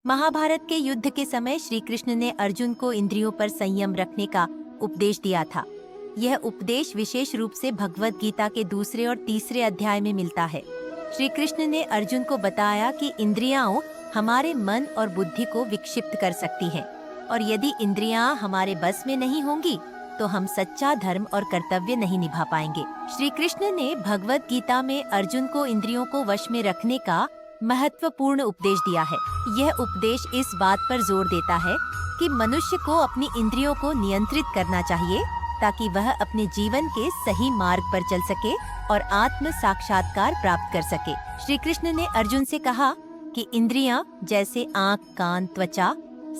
महाभारत के युद्ध के समय श्री कृष्ण ने अर्जुन को इंद्रियों पर संयम रखने का उपदेश दिया था। यह उपदेश विशेष रूप से भगवत गीता के दूसरे और तीसरे अध्याय में मिलता है। श्री कृष्ण ने अर्जुन को बताया कि इंद्रियां हमारे मन और बुद्धि को विक्षिप्त कर सकती हैं, और यदि इंद्रियां हमारे बस में नहीं होंगी तो हम सच्चा धर्म और कर्तव्य नहीं निभा पाएंगे। श्री कृष्ण ने भगवत गीता में अर्जुन को इंद्रियों को वश में रखने का महत्वपूर्ण उपदेश दिया है। यह उपदेश इस बात पर जोर देता है कि मनुष्य को अपनी इंद्रियों को नियंत्रित करना चाहिए ताकि वह अपने जीवन के सही मार्ग पर चल सके और आत्म साक्षात्कार प्राप्त कर सके। श्री कृष्ण ने अर्जुन से कहा कि इंद्रियां जैसे आँख, कान, त्वचा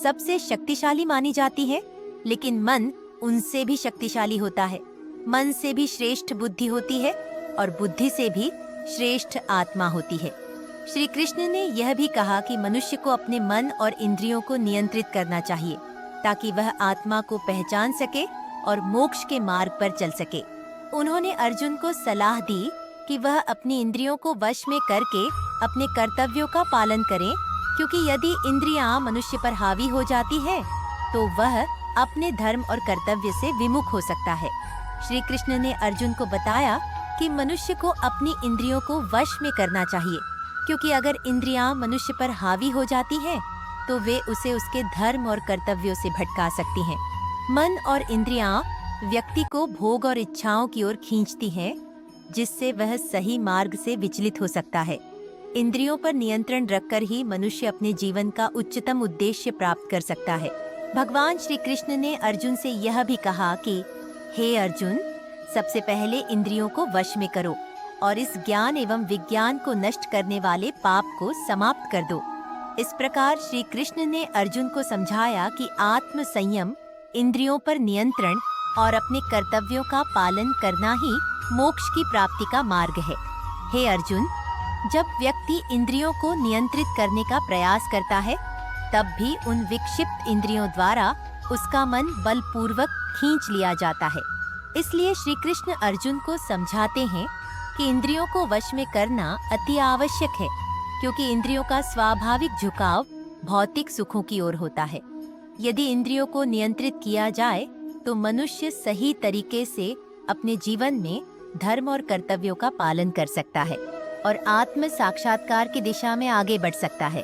सबसे शक्तिशाली मानी जाती है, लेकिन मन उनसे भी शक्तिशाली होता है। मन से भी श्रेष्ठ बुद्धि होती है और बुद्धि से भी श्रेष्ठ आत्मा होती है। श्री कृष्ण ने यह भी कहा कि मनुष्य को अपने मन और इंद्रियों को नियंत्रित करना चाहिए ताकि वह आत्मा को पहचान सके और मोक्ष के मार्ग पर चल सके। उन्होंने अर्जुन को सलाह दी कि वह अपनी इंद्रियों को वश में करके अपने कर्तव्यों का पालन करें, क्योंकि यदि इंद्रियां मनुष्य पर हावी हो जाती है तो वह अपने धर्म और कर्तव्य से विमुख हो सकता है। श्री कृष्ण ने अर्जुन को बताया कि मनुष्य को अपनी इंद्रियों को वश में करना चाहिए, क्योंकि अगर इंद्रियां मनुष्य पर हावी हो जाती हैं तो वे उसे उसके धर्म और कर्तव्यों से भटका सकती हैं। मन और इंद्रियां व्यक्ति को भोग और इच्छाओं की ओर खींचती हैं, जिससे वह सही मार्ग से विचलित हो सकता है। इंद्रियों पर नियंत्रण रखकर ही मनुष्य अपने जीवन का उच्चतम उद्देश्य प्राप्त कर सकता है। भगवान श्री कृष्ण ने अर्जुन से यह भी कहा कि हे अर्जुन, सबसे पहले इंद्रियों को वश में करो और इस ज्ञान एवं विज्ञान को नष्ट करने वाले पाप को समाप्त कर दो। इस प्रकार श्री कृष्ण ने अर्जुन को समझाया कि आत्म संयम, इंद्रियों पर नियंत्रण और अपने कर्तव्यों का पालन करना ही मोक्ष की प्राप्ति का मार्ग है। हे अर्जुन, जब व्यक्ति इंद्रियों को नियंत्रित करने का प्रयास करता है, तब भी उन विक्षिप्त इंद्रियों द्वारा उसका मन बलपूर्वक खींच लिया जाता है। इसलिए श्री कृष्ण अर्जुन को समझाते हैं कि इंद्रियों को वश में करना अति आवश्यक है, क्योंकि इंद्रियों का स्वाभाविक झुकाव भौतिक सुखों की ओर होता है। यदि इंद्रियों को नियंत्रित किया जाए तो मनुष्य सही तरीके से अपने जीवन में धर्म और कर्तव्यों का पालन कर सकता है और आत्म साक्षात्कार की दिशा में आगे बढ़ सकता है।